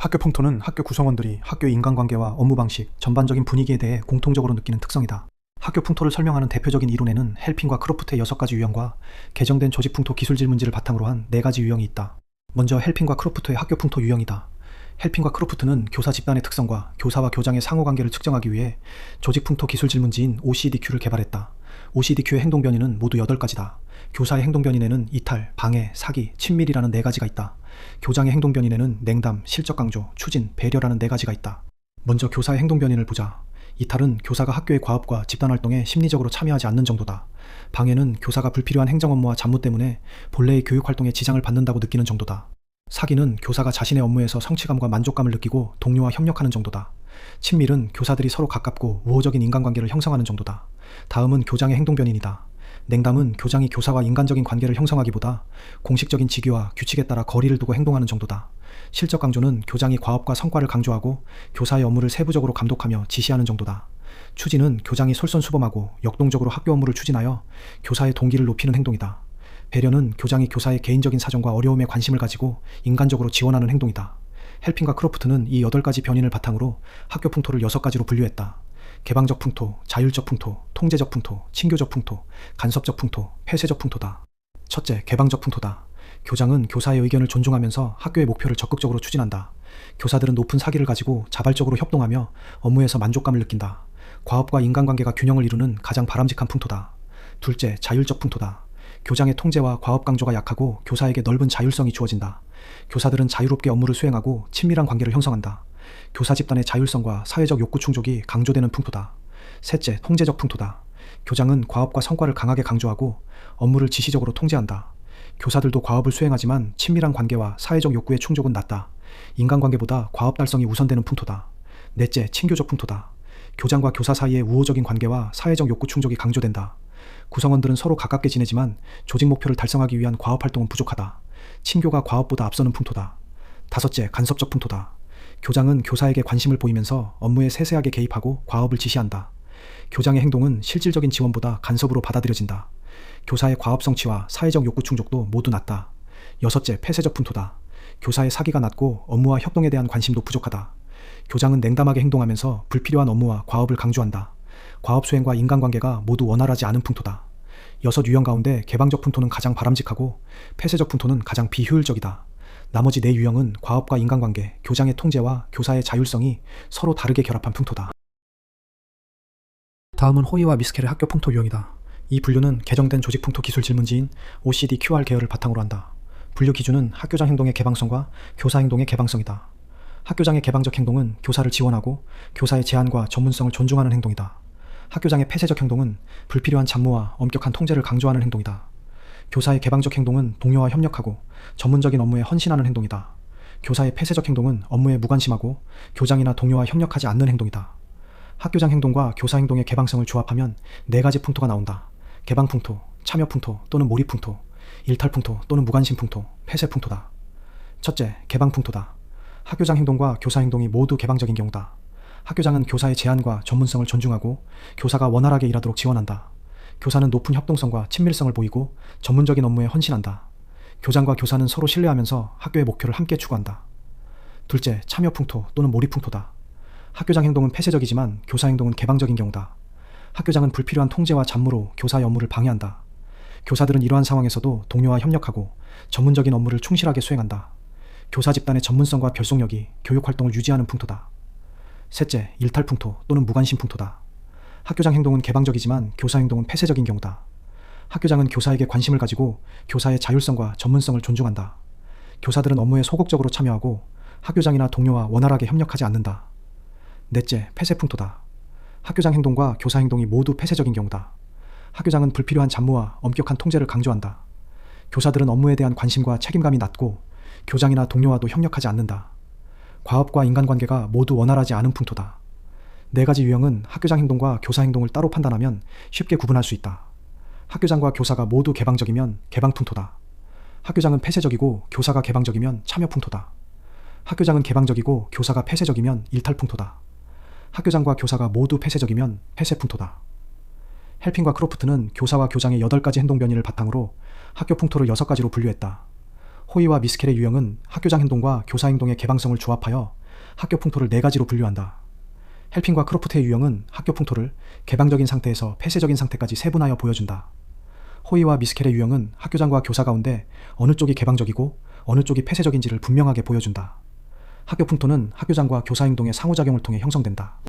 학교 풍토는 학교 구성원들이 학교의 인간관계와 업무 방식, 전반적인 분위기에 대해 공통적으로 느끼는 특성이다. 학교 풍토를 설명하는 대표적인 이론에는 헬핑과 크로프트의 6가지 유형과 개정된 조직 풍토 기술 질문지를 바탕으로 한 4가지 유형이 있다. 먼저 헬핑과 크로프트의 학교 풍토 유형이다. 헬핑과 크로프트는 교사 집단의 특성과 교사와 교장의 상호관계를 측정하기 위해 조직 풍토 기술 질문지인 OCDQ를 개발했다. OCDQ의 행동 변이는 모두 8가지다. 교사의 행동 변이에는 이탈, 방해, 사기, 친밀이라는 4가지가 있다. 교장의 행동 변이에는 냉담, 실적 강조, 추진, 배려라는 4가지가 있다. 먼저 교사의 행동 변이를 보자. 이탈은 교사가 학교의 과업과 집단 활동에 심리적으로 참여하지 않는 정도다. 방해는 교사가 불필요한 행정 업무와 잡무 때문에 본래의 교육 활동에 지장을 받는다고 느끼는 정도다. 사기는 교사가 자신의 업무에서 성취감과 만족감을 느끼고 동료와 협력하는 정도다. 친밀은 교사들이 서로 가깝고 우호적인 인간관계를 형성하는 정도다. 다음은 교장의 행동 변이이다. 냉담은 교장이 교사와 인간적인 관계를 형성하기보다 공식적인 직위와 규칙에 따라 거리를 두고 행동하는 정도다. 실적 강조는 교장이 과업과 성과를 강조하고 교사의 업무를 세부적으로 감독하며 지시하는 정도다. 추진은 교장이 솔선수범하고 역동적으로 학교 업무를 추진하여 교사의 동기를 높이는 행동이다. 배려는 교장이 교사의 개인적인 사정과 어려움에 관심을 가지고 인간적으로 지원하는 행동이다. 헬핑과 크로프트는 이 8가지 변인을 바탕으로 학교 풍토를 6가지로 분류했다. 개방적 풍토, 자율적 풍토, 통제적 풍토, 친교적 풍토, 간섭적 풍토, 폐쇄적 풍토다. 첫째, 개방적 풍토다. 교장은 교사의 의견을 존중하면서 학교의 목표를 적극적으로 추진한다. 교사들은 높은 사기를 가지고 자발적으로 협동하며 업무에서 만족감을 느낀다. 과업과 인간관계가 균형을 이루는 가장 바람직한 풍토다. 둘째, 자율적 풍토다. 교장의 통제와 과업 강조가 약하고 교사에게 넓은 자율성이 주어진다. 교사들은 자유롭게 업무를 수행하고 친밀한 관계를 형성한다. 교사 집단의 자율성과 사회적 욕구 충족이 강조되는 풍토다. 셋째, 통제적 풍토다. 교장은 과업과 성과를 강하게 강조하고 업무를 지시적으로 통제한다. 교사들도 과업을 수행하지만 친밀한 관계와 사회적 욕구의 충족은 낮다. 인간관계보다 과업 달성이 우선되는 풍토다. 넷째, 친교적 풍토다. 교장과 교사 사이의 우호적인 관계와 사회적 욕구 충족이 강조된다. 구성원들은 서로 가깝게 지내지만 조직 목표를 달성하기 위한 과업 활동은 부족하다. 친교가 과업보다 앞서는 풍토다. 다섯째, 간섭적 풍토다. 교장은 교사에게 관심을 보이면서 업무에 세세하게 개입하고 과업을 지시한다. 교장의 행동은 실질적인 지원보다 간섭으로 받아들여진다. 교사의 과업 성취와 사회적 욕구 충족도 모두 낮다. 여섯째, 폐쇄적 풍토다. 교사의 사기가 낮고 업무와 협동에 대한 관심도 부족하다. 교장은 냉담하게 행동하면서 불필요한 업무와 과업을 강조한다. 과업 수행과 인간관계가 모두 원활하지 않은 풍토다. 6 유형 가운데 개방적 풍토는 가장 바람직하고 폐쇄적 풍토는 가장 비효율적이다. 나머지 4 유형은 과업과 인간관계, 교장의 통제와 교사의 자율성이 서로 다르게 결합한 풍토다. 다음은 호의와 미스켈의 학교 풍토 유형이다. 이 분류는 개정된 조직 풍토 기술 질문지인 OCD-QR 계열을 바탕으로 한다. 분류 기준은 학교장 행동의 개방성과 교사 행동의 개방성이다. 학교장의 개방적 행동은 교사를 지원하고 교사의 제한과 전문성을 존중하는 행동이다. 학교장의 폐쇄적 행동은 불필요한 잡무와 엄격한 통제를 강조하는 행동이다. 교사의 개방적 행동은 동료와 협력하고 전문적인 업무에 헌신하는 행동이다. 교사의 폐쇄적 행동은 업무에 무관심하고 교장이나 동료와 협력하지 않는 행동이다. 학교장 행동과 교사 행동의 개방성을 조합하면 4가지 풍토가 나온다. 개방 풍토, 참여 풍토 또는 몰입 풍토, 일탈 풍토 또는 무관심 풍토, 폐쇄 풍토다. 첫째, 개방 풍토다. 학교장 행동과 교사 행동이 모두 개방적인 경우다. 학교장은 교사의 제한과 전문성을 존중하고 교사가 원활하게 일하도록 지원한다. 교사는 높은 협동성과 친밀성을 보이고 전문적인 업무에 헌신한다. 교장과 교사는 서로 신뢰하면서 학교의 목표를 함께 추구한다. 둘째, 참여 풍토 또는 몰입 풍토다. 학교장 행동은 폐쇄적이지만 교사 행동은 개방적인 경우다. 학교장은 불필요한 통제와 잡무로 교사의 업무를 방해한다. 교사들은 이러한 상황에서도 동료와 협력하고 전문적인 업무를 충실하게 수행한다. 교사 집단의 전문성과 결속력이 교육 활동을 유지하는 풍토다. 셋째, 일탈 풍토 또는 무관심 풍토다. 학교장 행동은 개방적이지만 교사 행동은 폐쇄적인 경우다. 학교장은 교사에게 관심을 가지고 교사의 자율성과 전문성을 존중한다. 교사들은 업무에 소극적으로 참여하고 학교장이나 동료와 원활하게 협력하지 않는다. 넷째, 폐쇄 풍토다. 학교장 행동과 교사 행동이 모두 폐쇄적인 경우다. 학교장은 불필요한 잡무와 엄격한 통제를 강조한다. 교사들은 업무에 대한 관심과 책임감이 낮고 교장이나 동료와도 협력하지 않는다. 과업과 인간관계가 모두 원활하지 않은 풍토다. 4가지 유형은 학교장 행동과 교사 행동을 따로 판단하면 쉽게 구분할 수 있다. 학교장과 교사가 모두 개방적이면 개방 풍토다. 학교장은 폐쇄적이고 교사가 개방적이면 참여 풍토다. 학교장은 개방적이고 교사가 폐쇄적이면 일탈 풍토다. 학교장과 교사가 모두 폐쇄적이면 폐쇄 풍토다. 헬핑과 크로프트는 교사와 교장의 8가지 행동 변이를 바탕으로 학교 풍토를 6가지로 분류했다. 호이와 미스켈의 유형은 학교장 행동과 교사 행동의 개방성을 조합하여 학교 풍토를 4가지로 분류한다. 헬핑과 크로프트의 유형은 학교 풍토를 개방적인 상태에서 폐쇄적인 상태까지 세분하여 보여준다. 호이와 미스켈의 유형은 학교장과 교사 가운데 어느 쪽이 개방적이고 어느 쪽이 폐쇄적인지를 분명하게 보여준다. 학교 풍토는 학교장과 교사 행동의 상호작용을 통해 형성된다.